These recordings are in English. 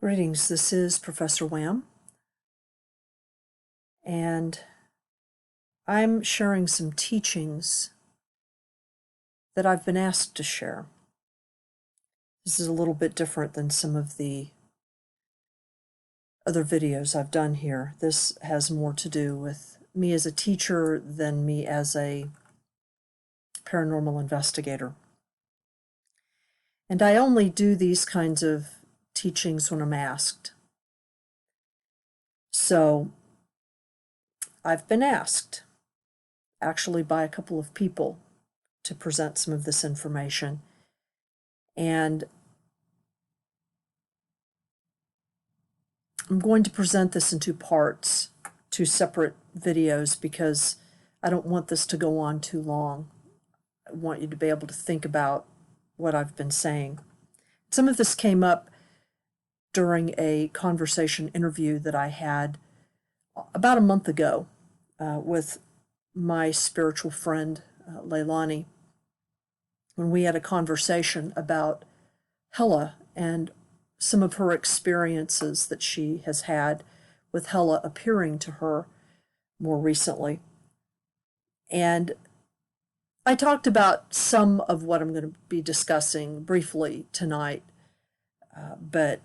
Greetings, this is Professor Wham, and I'm sharing some teachings that I've been asked to share. This is a little bit different than some of the other videos I've done here. This has more to do with me as a teacher than me as a paranormal investigator. And I only do these kinds of teachings when I'm asked. So I've been asked, actually by a couple of people, to present some of this information. And I'm going to present this in two parts, two separate videos, because I don't want this to go on too long. I want you to be able to think about what I've been saying. Some of this came up during a conversation interview that I had about a month ago with my spiritual friend, Leilani, when we had a conversation about Hela and some of her experiences that she has had with Hela appearing to her more recently. And I talked about some of what I'm going to be discussing briefly tonight, but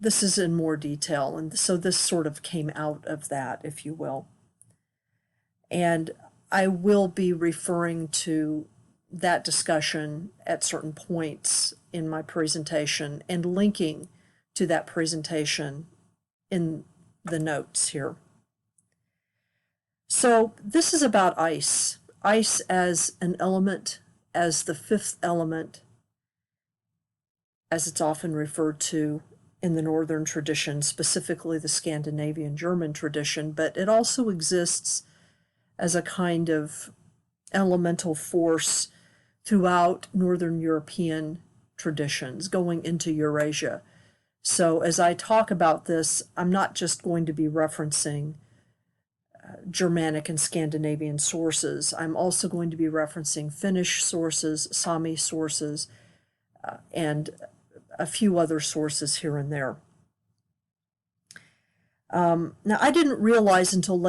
this is in more detail, and so this sort of came out of that, if you will. And I will be referring to that discussion at certain points in my presentation and linking to that presentation in the notes here. So this is about ice. Ice as an element, as the fifth element, as it's often referred to in the Northern tradition, specifically the Scandinavian German tradition, but it also exists as a kind of elemental force throughout Northern European traditions, going into Eurasia. So as I talk about this, I'm not just going to be referencing Germanic and Scandinavian sources. I'm also going to be referencing Finnish sources, Sami sources, and a few other sources here and there. Now, I didn't realize until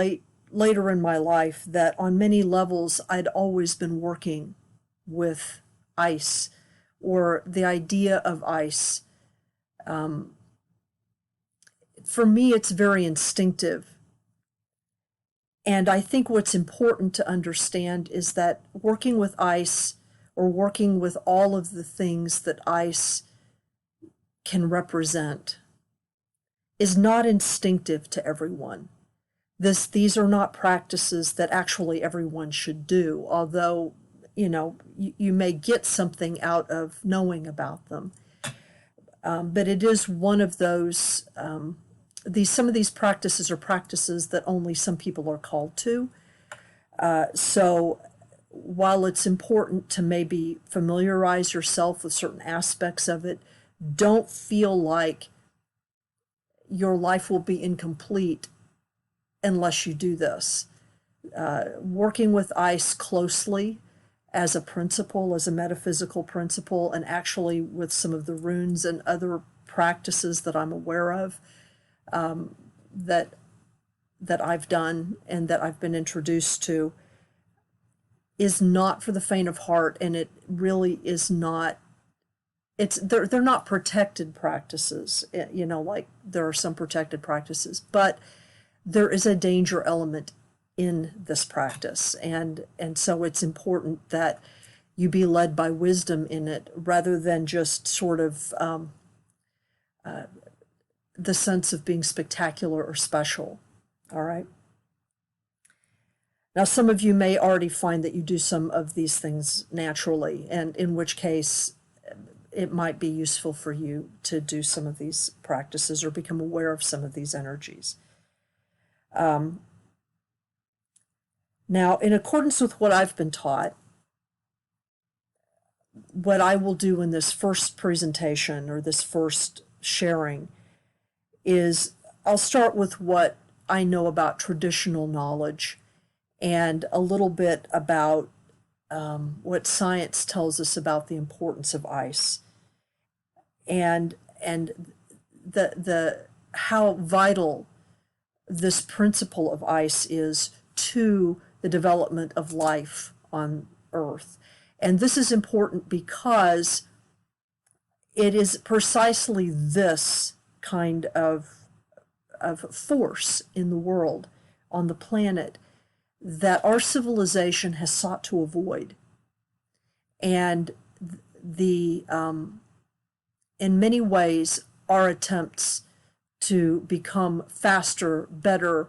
later in my life that on many levels I'd always been working with ice, or the idea of ice. For me, it's very instinctive. And I think what's important to understand is that working with ice, or working with all of the things that ice can represent, is not instinctive to everyone. These are not practices that actually everyone should do, although, you may get something out of knowing about them. But it is one of those, some of these practices are practices that only some people are called to. So while it's important to maybe familiarize yourself with certain aspects of it, don't feel like your life will be incomplete unless you do this. Working with ice closely as a principle, as a metaphysical principle, and actually with some of the runes and other practices that I'm aware of, that I've done and that I've been introduced to, is not for the faint of heart, and it really is not. They're not protected practices, like there are some protected practices, but there is a danger element in this practice, and so it's important that you be led by wisdom in it, rather than just sort of the sense of being spectacular or special. All right. Now, some of you may already find that you do some of these things naturally, and in which case it might be useful for you to do some of these practices or become aware of some of these energies. Now, in accordance with what I've been taught, what I will do in this first presentation, or this first sharing, is I'll start with what I know about traditional knowledge and a little bit about what science tells us about the importance of ice. And the how vital this principle of ice is to the development of life on Earth. And this is important because it is precisely this kind of force in the world, on the planet, that our civilization has sought to avoid. And the in many ways, our attempts to become faster, better,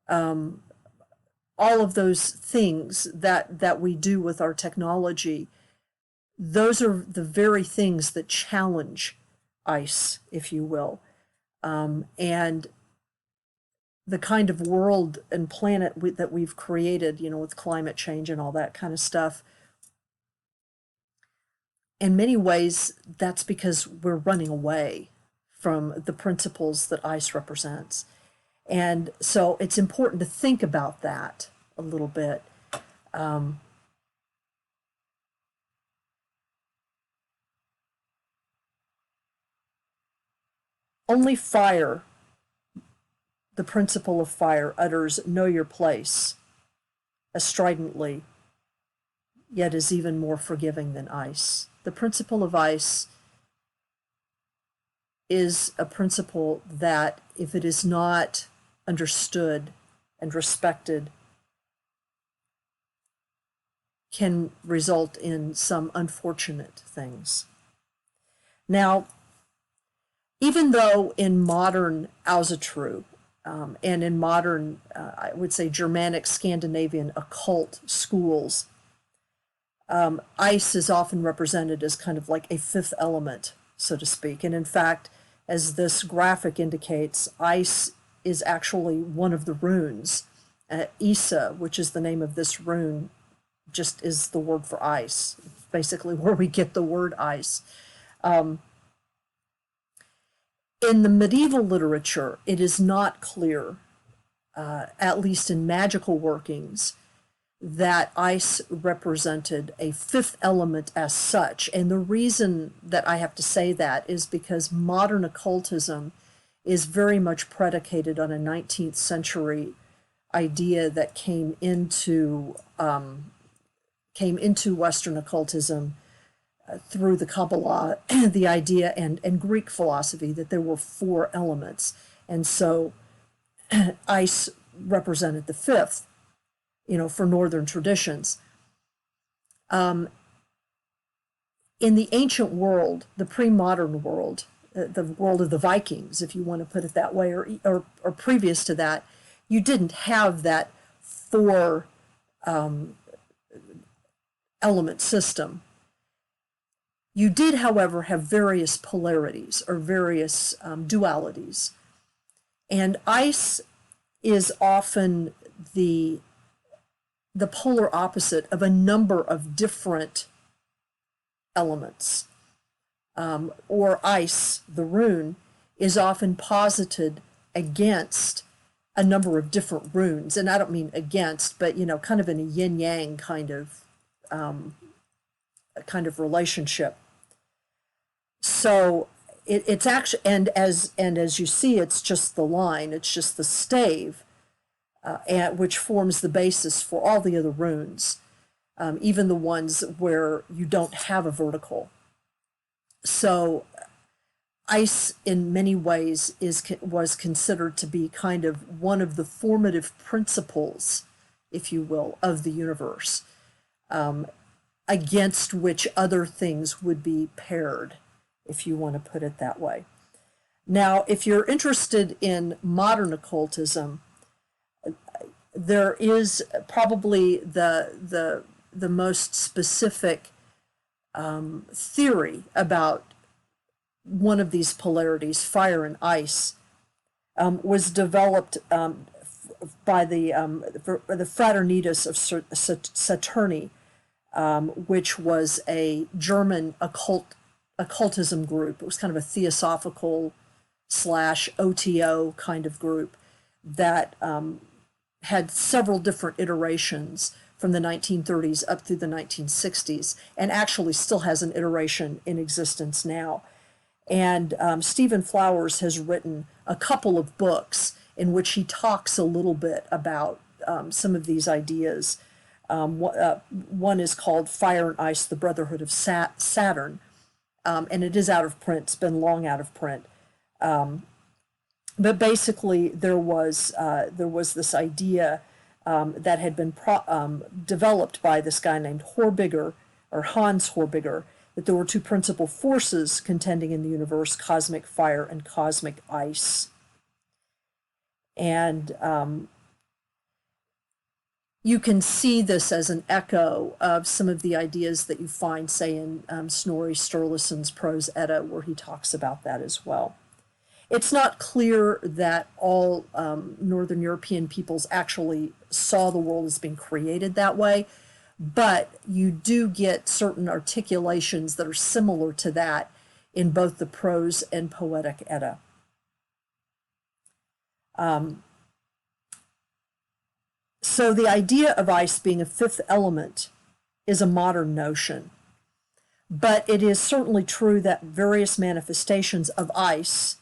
all of those things that we do with our technology, those are the very things that challenge ice, if you will. And the kind of world and planet that we've created, with climate change and all that kind of stuff, in many ways, that's because we're running away from the principles that ice represents. And so it's important to think about that a little bit. Only fire, the principle of fire, utters "know your place" as stridently, yet is even more forgiving than ice. The principle of ice is a principle that, if it is not understood and respected, can result in some unfortunate things. Now, even though in modern Asatru and in modern, I would say, Germanic, Scandinavian occult schools, ice is often represented as kind of like a fifth element, so to speak. And in fact, as this graphic indicates, ice is actually one of the runes. Isa, which is the name of this rune, just is the word for ice. It's basically where we get the word ice. In the medieval literature, it is not clear, at least in magical workings, that ice represented a fifth element as such. And the reason that I have to say that is because modern occultism is very much predicated on a 19th century idea that came into Western occultism through the Kabbalah, the idea, and Greek philosophy, that there were four elements. And so ice represented the fifth, for Northern traditions. In the ancient world, the pre-modern world, the world of the Vikings, if you want to put it that way, or previous to that, you didn't have that four element system. You did, however, have various polarities or various dualities. And ice is often the polar opposite of a number of different elements. Or ice, the rune, is often posited against a number of different runes. And I don't mean against, but, kind of in a yin-yang kind of relationship. So it's actually, and as you see, it's just the line, it's just the stave, which forms the basis for all the other runes, even the ones where you don't have a vertical. So ice, in many ways, was considered to be kind of one of the formative principles, if you will, of the universe, against which other things would be paired, if you want to put it that way. Now, if you're interested in modern occultism, there is probably the most specific theory about one of these polarities, fire and ice, was developed by the Fraternitas of Saturni, which was a German occultism group. It was kind of a theosophical / OTO kind of group that had several different iterations from the 1930s up through the 1960s, and actually still has an iteration in existence now. And Stephen Flowers has written a couple of books in which he talks a little bit about some of these ideas. One is called Fire and Ice, The Brotherhood of Saturn, and it is out of print. It's been long out of print. But basically, there was this idea that had been developed by this guy named Horbiger, or Hans Horbiger, that there were two principal forces contending in the universe: cosmic fire and cosmic ice. And you can see this as an echo of some of the ideas that you find, say, in Snorri Sturluson's Prose Edda, where he talks about that as well. It's not clear that all Northern European peoples actually saw the world as being created that way, but you do get certain articulations that are similar to that in both the prose and poetic Edda. So the idea of ice being a fifth element is a modern notion, but it is certainly true that various manifestations of ice,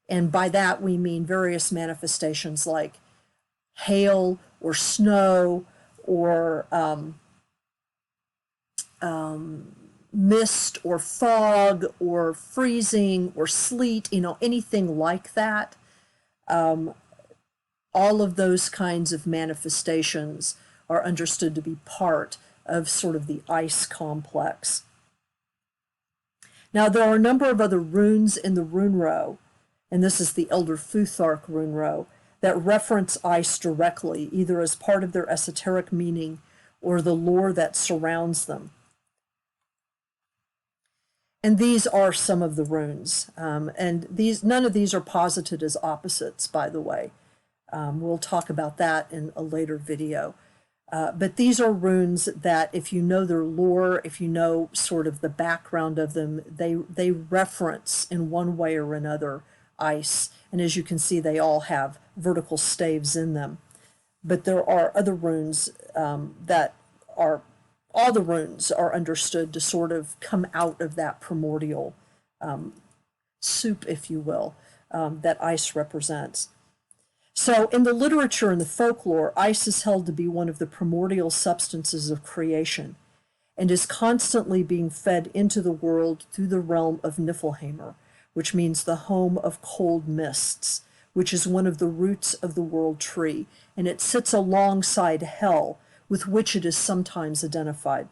and by that we mean various manifestations like hail or snow or mist or fog or freezing or sleet, anything like that. All of those kinds of manifestations are understood to be part of sort of the ice complex. Now, there are a number of other runes in the rune row, and this is the Elder Futhark rune row, that reference ice directly, either as part of their esoteric meaning or the lore that surrounds them. And these are some of the runes. And none of these are posited as opposites, by the way. We'll talk about that in a later video. But these are runes that, if you know their lore, if you know sort of the background of them, they reference in one way or another ice. And as you can see, they all have vertical staves in them. But there are other runes that are, all the runes are understood to sort of come out of that primordial soup, if you will, that ice represents. So in the literature and the folklore, ice is held to be one of the primordial substances of creation and is constantly being fed into the world through the realm of Niflheimr, which means the home of cold mists, which is one of the roots of the world tree, and it sits alongside Hel, with which it is sometimes identified.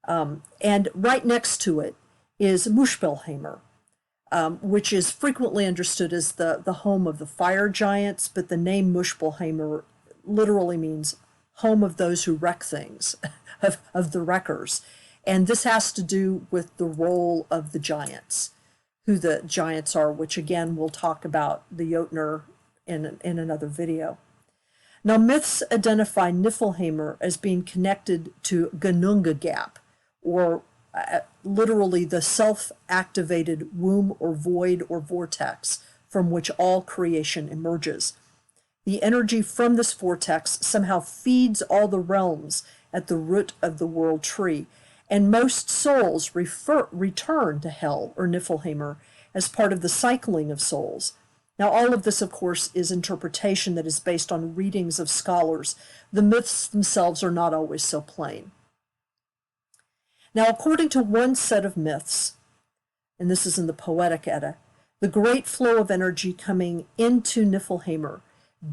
And right next to it is Muspelheimr, which is frequently understood as the home of the fire giants, but the name Muspelheimr literally means home of those who wreck things, of the wreckers. And this has to do with the role of the giants, who the giants are, which again we'll talk about the Jotnar in another video. Now, myths identify Niflheimr as being connected to Ginnungagap, or literally the self-activated womb or void or vortex from which all creation emerges. The energy from this vortex somehow feeds all the realms at the root of the world tree, and most souls return to Hel or Niflheimr as part of the cycling of souls. Now, all of this, of course, is interpretation that is based on readings of scholars. The myths themselves are not always so plain. Now, according to one set of myths, and this is in the Poetic Edda, the great flow of energy coming into Niflheimr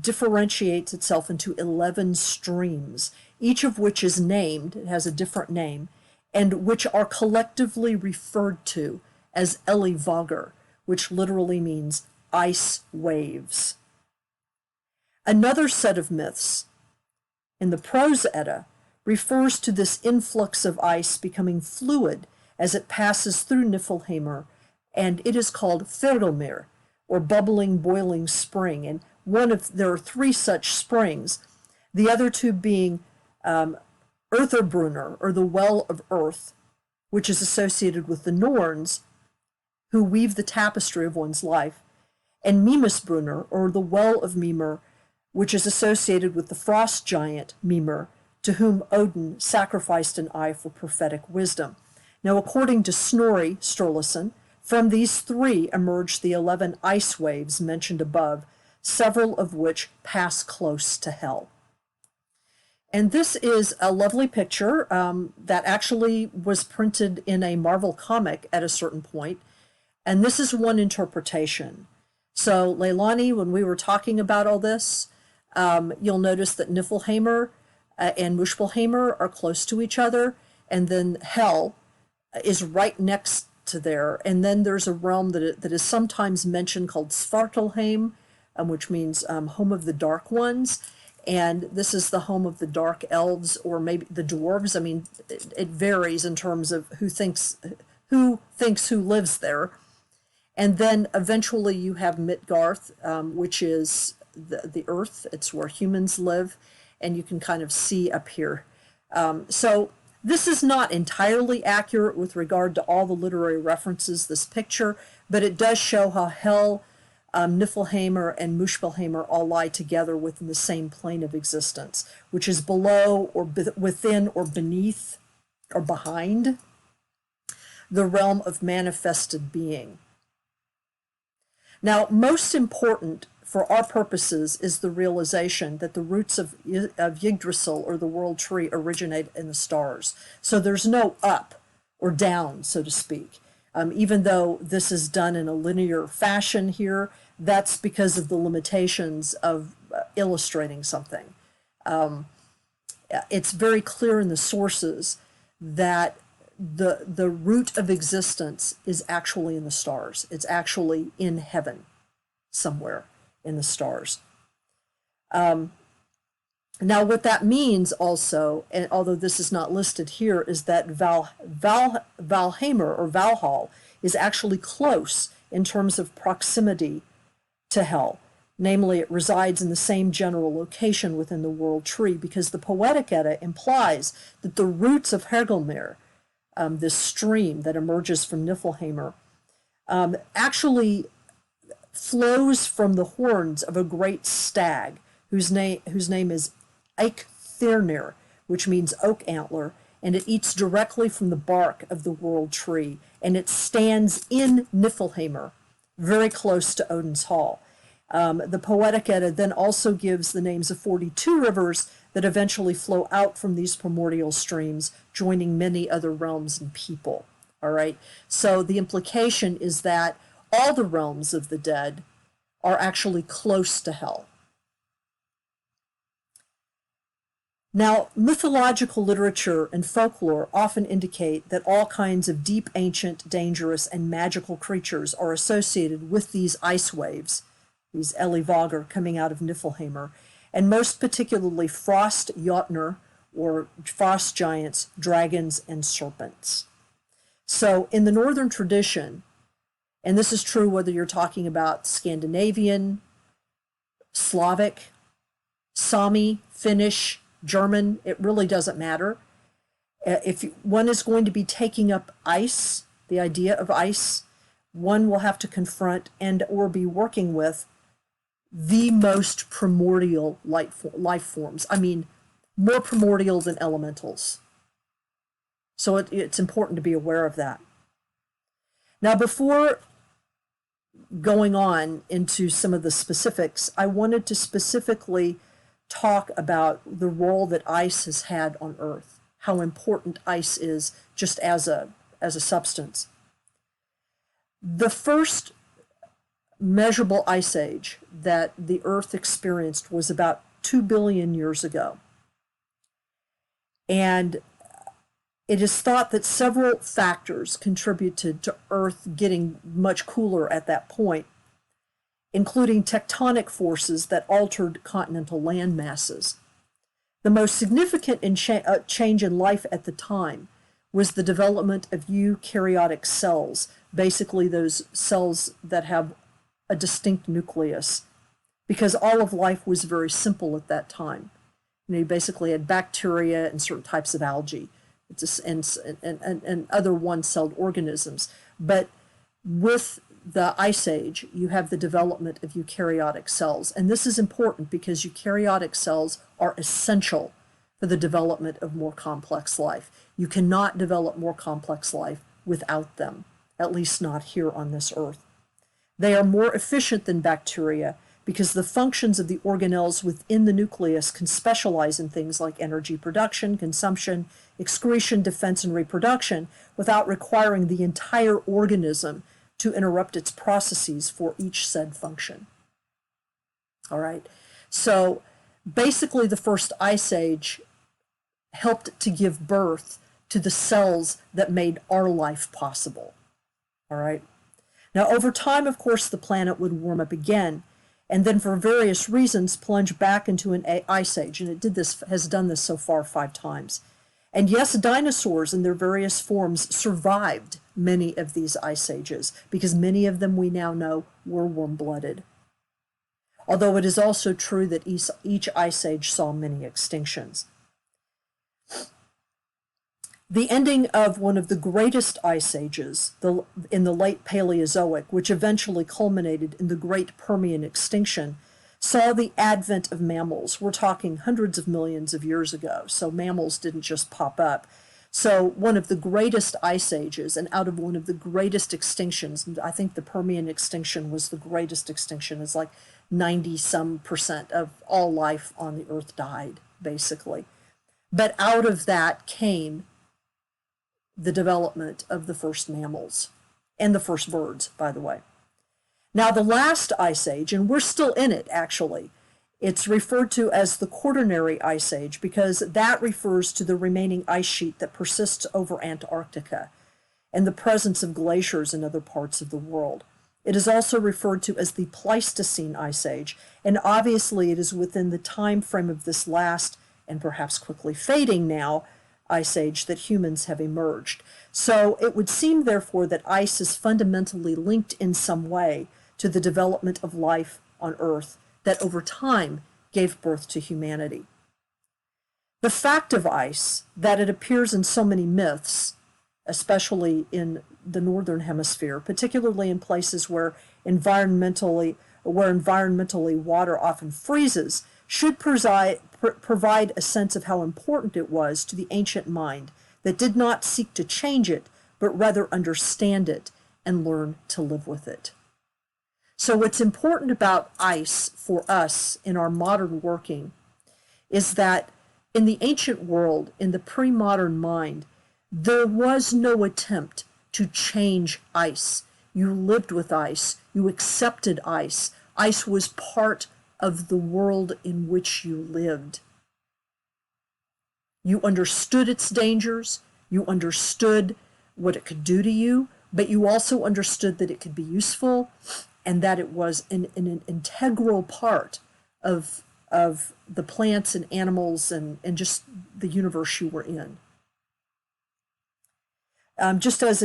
differentiates itself into 11 streams, each of which is named, it has a different name, and which are collectively referred to as Elivagar, which literally means ice waves. Another set of myths in the Prose Edda refers to this influx of ice becoming fluid as it passes through Niflheimr, and it is called Fergelmir, or bubbling, boiling spring. And there are 3 such springs, the other 2 being Eartherbrunner, or the well of earth, which is associated with the Norns, who weave the tapestry of one's life, and Mimisbrunner, or the well of Mimir, which is associated with the frost giant Mimir, to whom Odin sacrificed an eye for prophetic wisdom. Now, according to Snorri Sturluson, From these three emerged the 11 ice waves mentioned above, several of which pass close to hell. And this is a lovely picture that actually was printed in a Marvel comic at a certain point. And this is one interpretation. So, Leilani, when we were talking about all this, you'll notice that Niflheimr and Muspelheimr are close to each other. And then hell is right next to there. And then there's a realm that is sometimes mentioned called Svartalheim, which means home of the dark ones. And this is the home of the dark elves, or maybe the dwarves. I mean, it varies in terms of who thinks who lives there. And then eventually you have Midgard, which is the earth. It's where humans live, and you can kind of see up here. So this is not entirely accurate with regard to all the literary references, this picture, but it does show how hell, Niflheimr, and Muspelheimr all lie together within the same plane of existence, which is below or within or beneath or behind the realm of manifested being. Now, most important for our purposes is the realization that the roots of Yggdrasil, or the world tree, originate in the stars. So there's no up or down, so to speak. Even though this is done in a linear fashion here, that's because of the limitations of illustrating something. It's very clear in the sources that the root of existence is actually in the stars. It's actually in heaven somewhere in the stars. Now, what that means also, and although this is not listed here, is that Valheimr or Valhall is actually close in terms of proximity to hell. Namely, it resides in the same general location within the world tree, because the Poetic Edda implies that the roots of Hergelmir, this stream that emerges from Niflheimr, actually flows from the horns of a great stag whose name is Eikthrnir, which means oak antler, and it eats directly from the bark of the world tree, and it stands in Niflheimr, very close to Odin's Hall. The Poetic Edda then also gives the names of 42 rivers that eventually flow out from these primordial streams, joining many other realms and people. All right, so the implication is that all the realms of the dead are actually close to hell. Now, mythological literature and folklore often indicate that all kinds of deep, ancient, dangerous, and magical creatures are associated with these ice waves, these Elivagar coming out of Niflheimr, and most particularly frost Jotnar, or frost giants, dragons, and serpents. So in the northern tradition, and this is true whether you're talking about Scandinavian, Slavic, Sami, Finnish, German, it really doesn't matter. If one is going to be taking up ice, the idea of ice, one will have to confront and or be working with the most primordial life forms. I mean, more primordial than elementals. So it's important to be aware of that. Now, before going on into some of the specifics, I wanted to specifically talk about the role that ice has had on Earth, how important ice is just as a substance. The first measurable ice age that the Earth experienced was about 2 billion years ago. And it is thought that several factors contributed to Earth getting much cooler at that point, including tectonic forces that altered continental land masses. The most significant change in life at the time was the development of eukaryotic cells, basically those cells that have a distinct nucleus, because all of life was very simple at that time. You basically had bacteria and certain types of algae and other one-celled organisms. But with the Ice Age, you have the development of eukaryotic cells. And this is important because eukaryotic cells are essential for the development of more complex life. You cannot develop more complex life without them. at least not here on this earth. They are more efficient than bacteria because the functions of the organelles within the nucleus can specialize in things like energy production, consumption, excretion, defense, and reproduction without requiring the entire organism to interrupt its processes for each said function. All right, so basically the first ice age helped to give birth to the cells that made our life possible. All right. Now, over time, of course, the planet would warm up again, and then for various reasons plunge back into an ice age, and has done this so far 5 times. And yes, dinosaurs in their various forms survived many of these ice ages, because many of them we now know were warm-blooded. Although it is also true that each ice age saw many extinctions. The ending of one of the greatest ice ages in the late Paleozoic, which eventually culminated in the Great Permian extinction, saw the advent of mammals. We're talking hundreds of millions of years ago, so mammals didn't just pop up. So one of the greatest ice ages, and out of one of the greatest extinctions, I think the Permian extinction was the greatest extinction. It's like 90-some% of all life on the earth died, basically. But out of that came the development of the first mammals and the first birds, by the way. Now, the last ice age, and we're still in it, actually, it's referred to as the Quaternary Ice Age because that refers to the remaining ice sheet that persists over Antarctica and the presence of glaciers in other parts of the world. It is also referred to as the Pleistocene Ice Age, and obviously it is within the time frame of this last, and perhaps quickly fading now, ice age that humans have emerged. So it would seem, therefore, that ice is fundamentally linked in some way to the development of life on Earth that over time gave birth to humanity. The fact of ice, that it appears in so many myths, especially in the northern hemisphere, particularly in places where environmentally water often freezes, should provide a sense of how important it was to the ancient mind that did not seek to change it, but rather understand it and learn to live with it. So what's important about ice for us in our modern working is that in the ancient world, in the pre-modern mind, there was no attempt to change ice. You lived with ice. You accepted ice. Ice was part of the world in which you lived. You understood its dangers, you understood what it could do to you, but you also understood that it could be useful and that it was an integral part of the plants and animals and just the universe you were in. Just as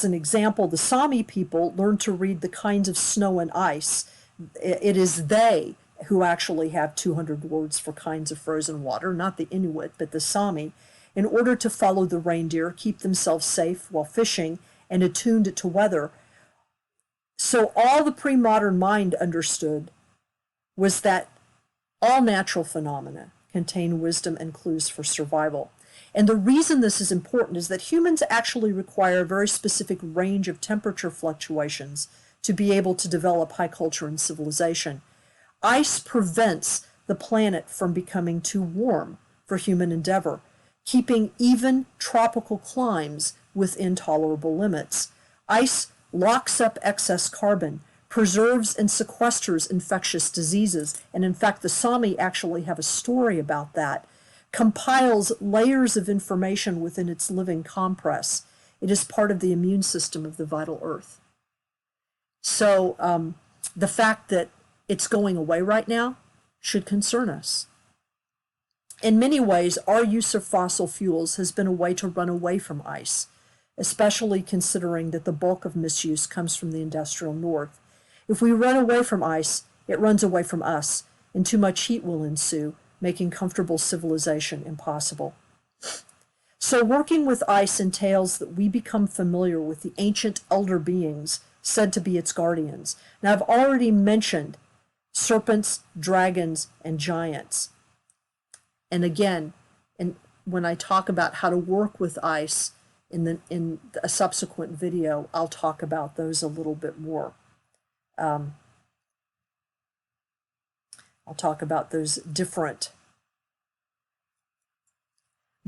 an example, the Sami people learned to read the kinds of snow and ice. It is they who actually have 200 words for kinds of frozen water, not the Inuit, but the Sami, in order to follow the reindeer, keep themselves safe while fishing, and attuned to weather. So all the pre-modern mind understood was that all natural phenomena contain wisdom and clues for survival. And the reason this is important is that humans actually require a very specific range of temperature fluctuations to be able to develop high culture and civilization. Ice prevents the planet from becoming too warm for human endeavor, keeping even tropical climes within tolerable limits. Ice locks up excess carbon, preserves and sequesters infectious diseases, and in fact the Sami actually have a story about that, compiles layers of information within its living compress. It is part of the immune system of the vital earth. So the fact that it's going away right now should concern us. In many ways, our use of fossil fuels has been a way to run away from ice, especially considering that the bulk of misuse comes from the industrial north. If we run away from ice, it runs away from us, and too much heat will ensue, making comfortable civilization impossible. So working with ice entails that we become familiar with the ancient elder beings said to be its guardians. Now, I've already mentioned serpents, dragons, and giants. And again, when I talk about how to work with ice In a subsequent video, I'll talk about those a little bit more. I'll talk about those different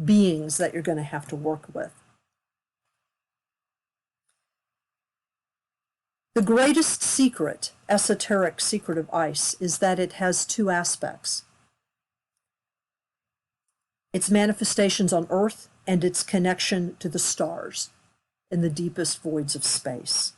beings that you're going to have to work with. The greatest secret, esoteric secret of ice, is that it has two aspects: its manifestations on Earth and its connection to the stars in the deepest voids of space.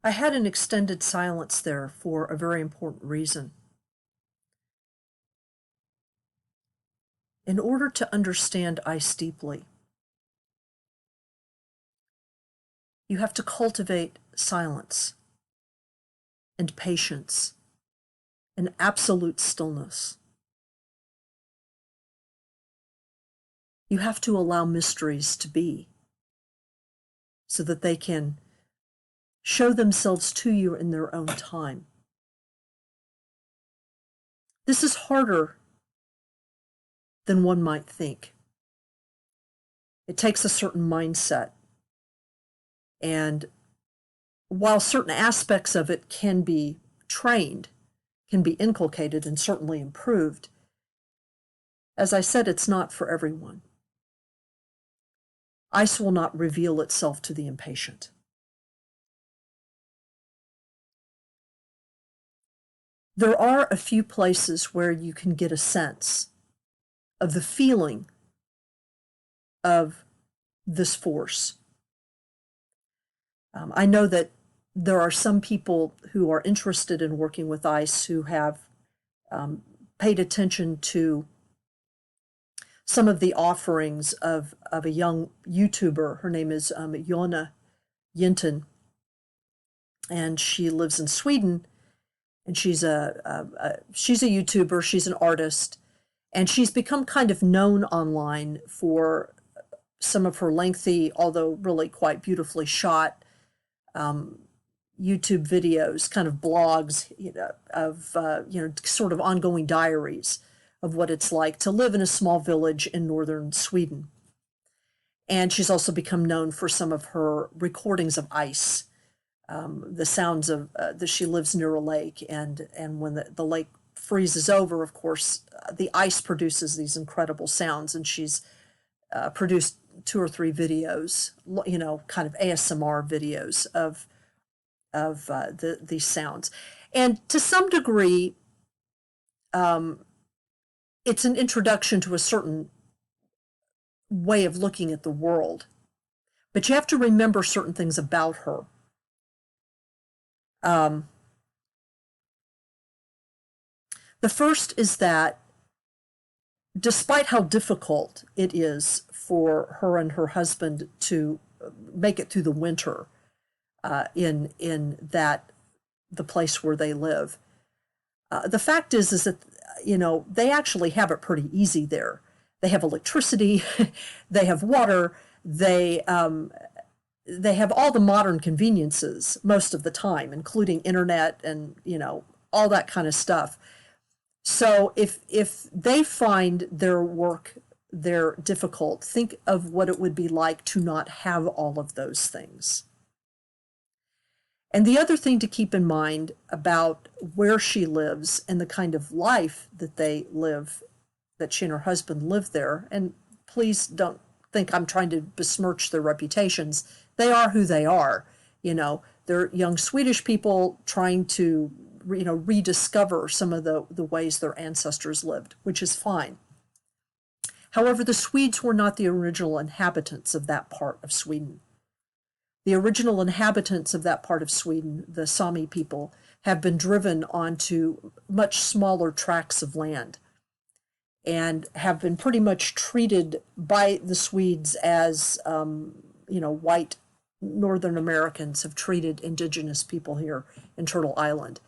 I had an extended silence there for a very important reason. In order to understand ice deeply, you have to cultivate silence and patience and absolute stillness. You have to allow mysteries to be so that they can show themselves to you in their own time. This is harder than one might think. It takes a certain mindset. And while certain aspects of it can be trained, can be inculcated, and certainly improved, as I said, it's not for everyone. Ice will not reveal itself to the impatient. There are a few places where you can get a sense of the feeling of this force. I know that there are some people who are interested in working with ice who have paid attention to some of the offerings of a young YouTuber. Her name is Jonna Yinten, and she lives in Sweden. And she's a YouTuber, she's an artist, and she's become kind of known online for some of her lengthy, although really quite beautifully shot YouTube videos, kind of blogs, sort of ongoing diaries of what it's like to live in a small village in northern Sweden. And she's also become known for some of her recordings of ice. The sounds of that she lives near a lake, and when the lake freezes over, of course, the ice produces these incredible sounds, and she's produced 2 or 3 videos, kind of ASMR videos of these sounds. And to some degree, it's an introduction to a certain way of looking at the world. But you have to remember certain things about her. The first is that despite how difficult it is for her and her husband to make it through the winter in the place where they live, the fact is that they actually have it pretty easy there. They have electricity, they have water, they have all the modern conveniences most of the time, including internet and, all that kind of stuff. So if they find their work there difficult, think of what it would be like to not have all of those things. And the other thing to keep in mind about where she lives and the kind of life that they live, that she and her husband live there, and please don't think I'm trying to besmirch their reputations. They are who they are. They're young Swedish people trying to, rediscover some of the ways their ancestors lived, which is fine. However, the Swedes were not the original inhabitants of that part of Sweden. The original inhabitants of that part of Sweden, the Sami people, have been driven onto much smaller tracts of land and have been pretty much treated by the Swedes as, white Northern Americans have treated indigenous people here in Turtle Island.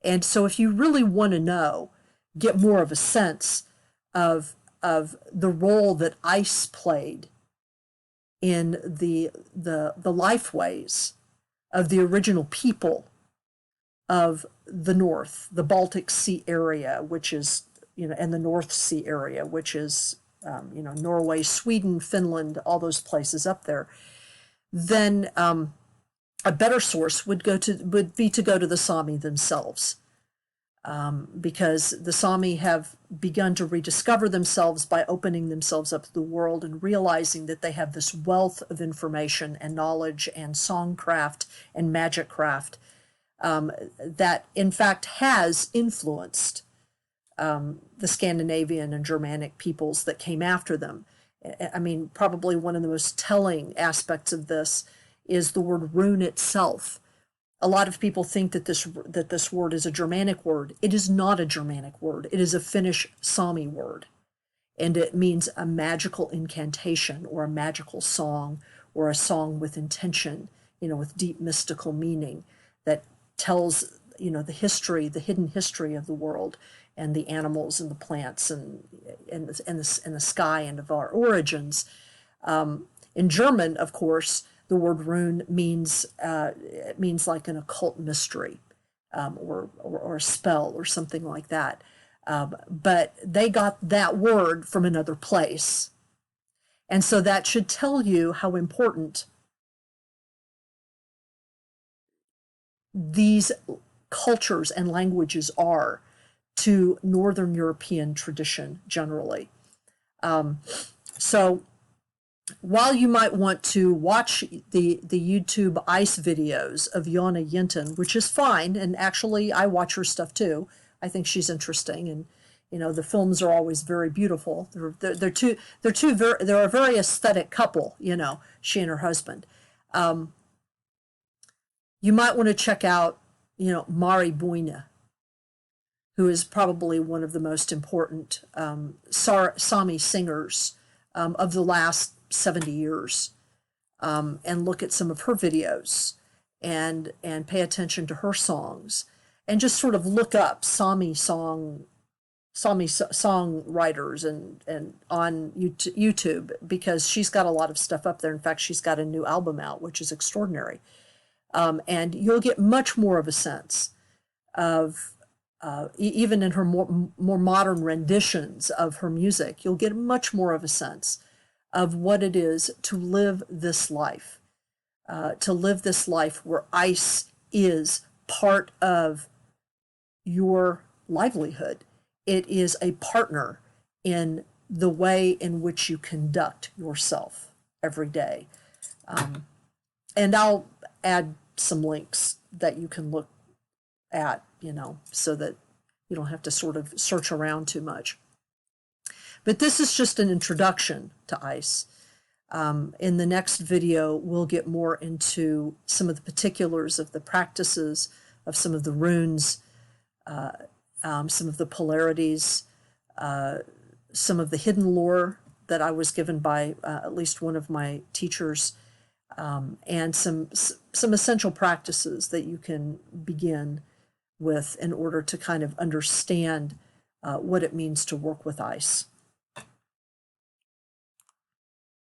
And so if you really want to know, get more of a sense of the role that ice played in the lifeways of the original people of the North, the Baltic Sea area, which is, and the North Sea area, which is, Norway, Sweden, Finland, all those places up there, then a better source would be to go to the Sami themselves, because the Sami have begun to rediscover themselves by opening themselves up to the world and realizing that they have this wealth of information and knowledge and songcraft and magic craft, that in fact has influenced the Scandinavian and Germanic peoples that came after them. I mean, probably one of the most telling aspects of this is the word rune itself. A lot of people think that this word is a Germanic word. It is not a Germanic word. It is a Finnish Sami word, and it means a magical incantation or a magical song or a song with intention, with deep mystical meaning that tells, the hidden history of the world and the animals and the plants and the sky and of our origins. In German, of course, the word rune means like an occult mystery, or a spell or something like that. But they got that word from another place. And so that should tell you how important these cultures and languages are to Northern European tradition generally. So while you might want to watch the YouTube ice videos of Jonna Yinton, which is fine, and actually I watch her stuff too. I think she's interesting, and the films are always very beautiful. They're a very aesthetic couple, she and her husband. You might want to check out, Mari Boine, who is probably one of the most important Sami singers of the last 70 years, and look at some of her videos and pay attention to her songs, and just sort of look up Sami songwriters and on YouTube, because she's got a lot of stuff up there. In fact, she's got a new album out, which is extraordinary. And you'll get much more of a sense of, even in her more modern renditions of her music, you'll get much more of a sense of what it is to live this life, where ice is part of your livelihood. It is a partner in the way in which you conduct yourself every day. And I'll add some links that you can look at, so that you don't have to sort of search around too much. But this is just an introduction to ice. In the next video, we'll get more into some of the particulars of the practices, of some of the runes, some of the polarities, some of the hidden lore that I was given by at least one of my teachers, and some essential practices that you can begin with in order to kind of understand what it means to work with ice.